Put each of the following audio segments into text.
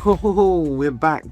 Oh, we're back.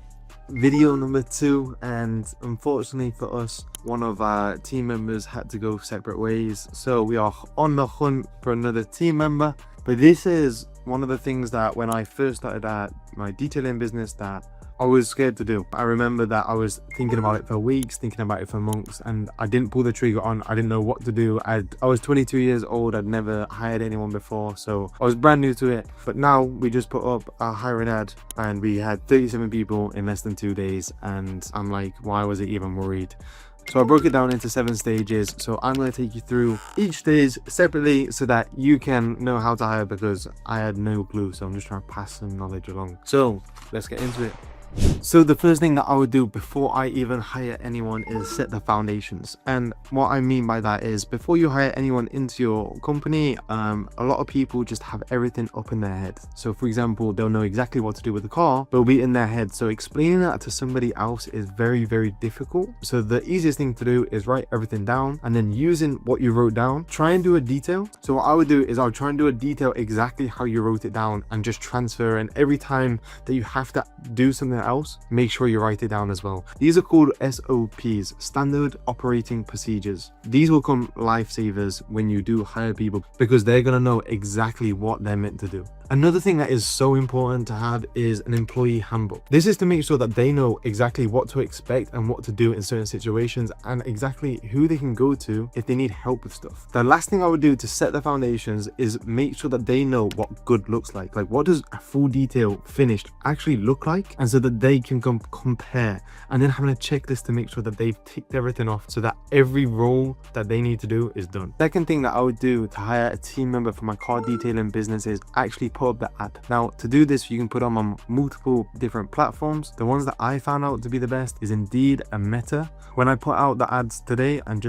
Video number 2, and unfortunately for us, one of our team members had to go separate ways. So we are on the hunt for another team member. But this is one of the things that when I first started at my detailing business that I was scared to do. I remember that I was thinking about it for weeks, thinking about it for months, and I didn't pull the trigger on. I didn't know what to do. I was 22 years old. I'd never hired anyone before, so I was brand new to it. But now we just put up a hiring ad and we had 37 people in less than 2 days, and I'm like, why was I even worried? So I broke it down into 7 stages. So I'm going to take you through each stage separately so that you can know how to hire, because I had no clue. So I'm just trying to pass some knowledge along. So let's get into it. So the first thing that I would do before I even hire anyone is set the foundations. And what I mean by that is, before you hire anyone into your company, a lot of people just have everything up in their head. So for example, they'll know exactly what to do with the car, but it'll be in their head. So explaining that to somebody else is very, very difficult. So the easiest thing to do is write everything down, and then using what you wrote down, try and do a detail. So what I would do is I'll try and do a detail exactly how you wrote it down and just transfer. And every time that you have to do something else, make sure you write it down as well. These are called SOPs, standard operating procedures. These will come lifesavers when you do hire people, because they're going to know exactly what they're meant to do. Another thing that is so important to have is an employee handbook. This is to make sure that they know exactly what to expect and what to do in certain situations, and exactly who they can go to if they need help with stuff. The last thing I would do to set the foundations is make sure that they know what good looks like. Like, what does a full detail finished actually look like? And so that they can compare, and then having a checklist to make sure that they've ticked everything off so that every role that they need to do is done. Second thing that I would do to hire a team member for my car detailing business is actually put up the ad. Now, to do this, you can put them on multiple different platforms. The ones that I found out to be the best is Indeed and Meta. When I put out the ads today and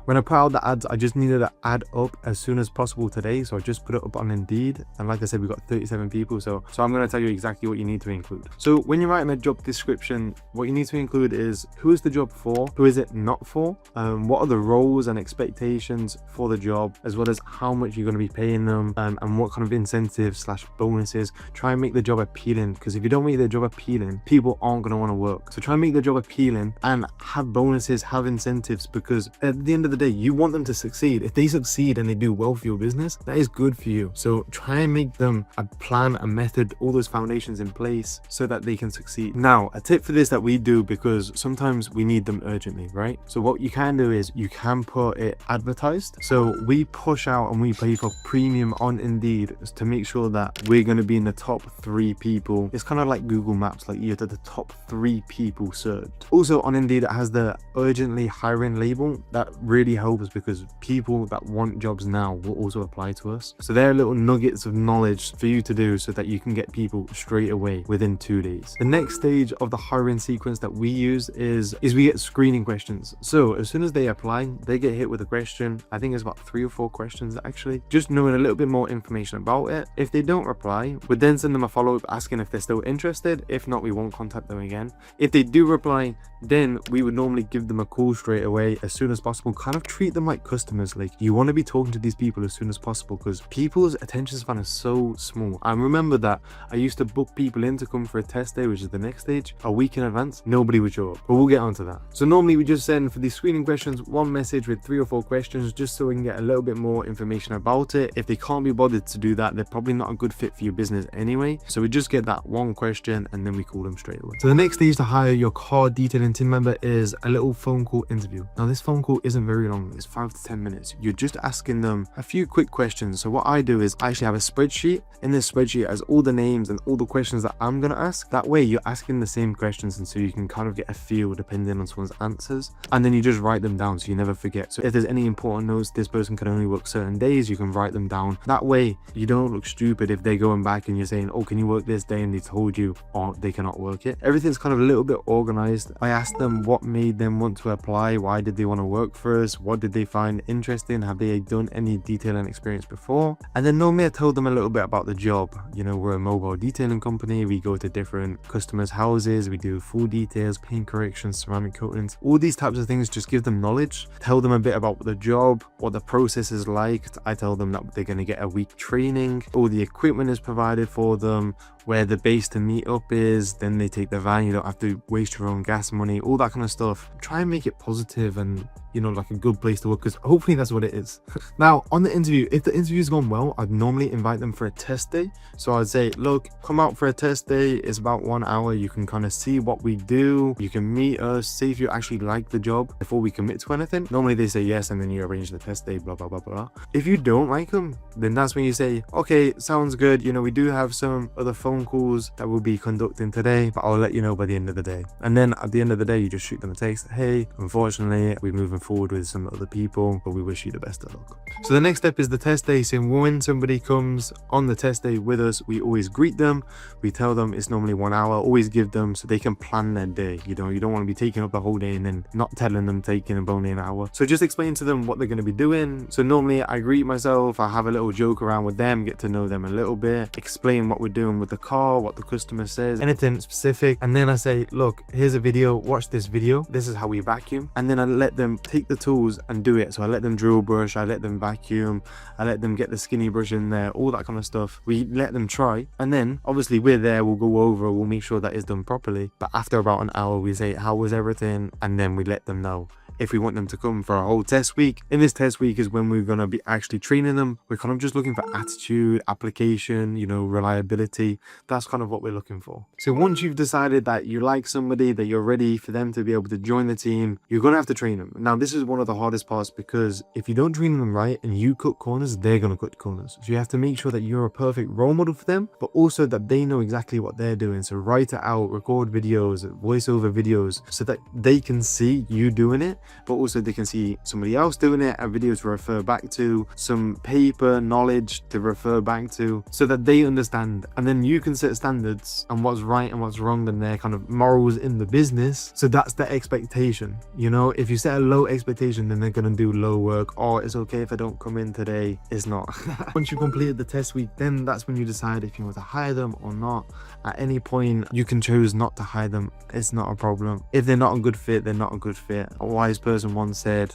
when I put out the ads, I just needed the ad up as soon as possible today. So I just put it up on Indeed. And like I said, we got 37 people. So I'm going to tell you exactly what you need to include. So when you're writing a job description, what you need to include is who is the job for, who is it not for, what are the roles and expectations for the job, as well as how much you're going to be paying them, and what kind of incentives / bonuses. Try and make the job appealing, because if you don't make the job appealing, people aren't going to want to work. So try and make the job appealing and have bonuses, have incentives, because at the end of the day, you want them to succeed. If they succeed and they do well for your business, that is good for you. So try and make them a plan, a method, all those foundations in place so that they can succeed. Now, a tip for this that we do, because sometimes we need them urgently, right? So what you can do is you can put it advertised. So we push out and we pay for premium on Indeed to make sure that we're going to be in the top 3 people. It's kind of like Google Maps, like you're the top 3 people searched. Also on Indeed, it has the urgently hiring label. That really helps, because people that want jobs now will also apply to us. So there are little nuggets of knowledge for you to do so that you can get people straight away within 2 days. The next stage of the hiring sequence that we use is we get screening questions. So as soon as they apply, they get hit with a question. I think it's about 3 or 4 questions actually, just knowing a little bit more information about it. If they don't reply, we'd then send them a follow-up asking if they're still interested. If not, we won't contact them again. If they do reply, then we would normally give them a call straight away as soon as possible. Kind of treat them like customers. Like, you want to be talking to these people as soon as possible, because people's attention span is so small. I remember that I used to book people in to come for a test day, which is the next stage, a week in advance. Nobody would show up, but we'll get onto that. So normally we just send, for these screening questions, 1 message with 3 or 4 questions, just so we can get a little bit more information about it. If they can't be bothered to do that, they're probably not a good fit for your business anyway. So we just get that 1 question and then we call them straight away. So the next stage to hire your car detailing team member is a little phone call interview. Now this phone call isn't very long, it's 5 to 10 minutes. You're just asking them a few quick questions. So what I do is I actually have a spreadsheet. In this spreadsheet has all the names and all the questions that I'm going to ask. That way you're asking the same questions, and so you can kind of get a feel depending on someone's answers, and then you just write them down so you never forget. So if there's any important notes, this person can only work certain days, you can write them down. That way you don't look stupid if they're going back and you're saying, oh, can you work this day, and they told you, or they cannot work it. Everything's kind of a little bit organized. I asked them what made them want to apply, why did they want to work for us, what did they find interesting, have they done any detailing experience before, and then normally I told them a little bit about the job. You know, we're a mobile detailing company, we go to different customers' houses, we do full details, paint corrections, ceramic coatings, all these types of things. Just give them knowledge, tell them a bit about the job, what the process is like. I tell them that they're going to get a week training, all the equipment is provided for them, where the base to meet up is, then they take the van, you don't have to waste your own gas money, all that kind of stuff. Try and make it positive and, you know, like a good place to work, because hopefully that's what it is. Now on the interview, if the interview's gone well, I'd normally invite them for a test day. So I'd say, look, come out for a test day. It's about 1 hour. You can kind of see what we do, you can meet us, see if you actually like the job before we commit to anything. Normally they say yes, and then you arrange the test day, blah blah blah blah. If you don't like them, then that's when you say, okay, sounds good, you know, we do have some other phone calls that we'll be conducting today, but I'll let you know by the end of the day. And then at the end of the day, you just shoot them a text, hey, unfortunately we're moving forward with some other people, but we wish you the best of luck. So the next step is the test day. So when somebody comes on the test day with us, we always greet them, we tell them it's normally 1 hour, always give them so they can plan their day. You know, you don't want to be taking up the whole day and then not telling them taking up only an hour. So just explain to them what they're going to be doing. So normally I greet myself, I have a little joke around with them, get to know them a little bit, explain what we're doing with the car, what the customer says, anything specific, and then I say, look, here's a video, watch this video, this is how we vacuum. And then I let them take the tools and do it. So I let them drill brush, I let them vacuum, I let them get the skinny brush in there, all that kind of stuff. We let them try, and then obviously we're there, we'll go over, we'll make sure that it's done properly. But after about an hour, we say, how was everything? And then we let them know if we want them to come for a whole test week. In this test week is when we're going to be actually training them. We're kind of just looking for attitude, application, you know, reliability. That's kind of what we're looking for. So once you've decided that you like somebody, that you're ready for them to be able to join the team, you're going to have to train them. Now this is one of the hardest parts, because if you don't train them right and you cut corners, they're going to cut corners. So you have to make sure that you're a perfect role model for them, but also that they know exactly what they're doing. So write it out, record videos, voiceover videos, so that they can see you doing it, but also they can see somebody else doing it, a video to refer back to, some paper knowledge to refer back to, so that they understand. And then you can set standards and what's right and what's wrong and their kind of morals in the business. So that's the expectation. You know, if you set a low expectation, then they're going to do low work. Or it's okay if I don't come in today. It's not. Once you completed the test week, then that's when you decide if you want to hire them or not. At any point you can choose not to hire them. It's not a problem. If they're not a good fit, they're not a good fit. A wise person once said,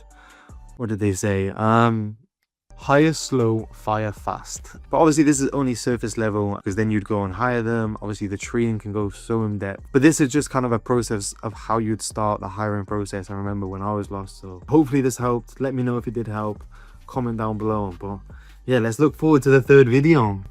what did they say? Hire slow, fire fast. But obviously this is only surface level, because then you'd go and hire them. Obviously the training can go so in depth, but this is just kind of a process of how you'd start the hiring process. I remember when I was lost. So hopefully this helped. Let me know if it did help, comment down below. But yeah, let's look forward to the third video.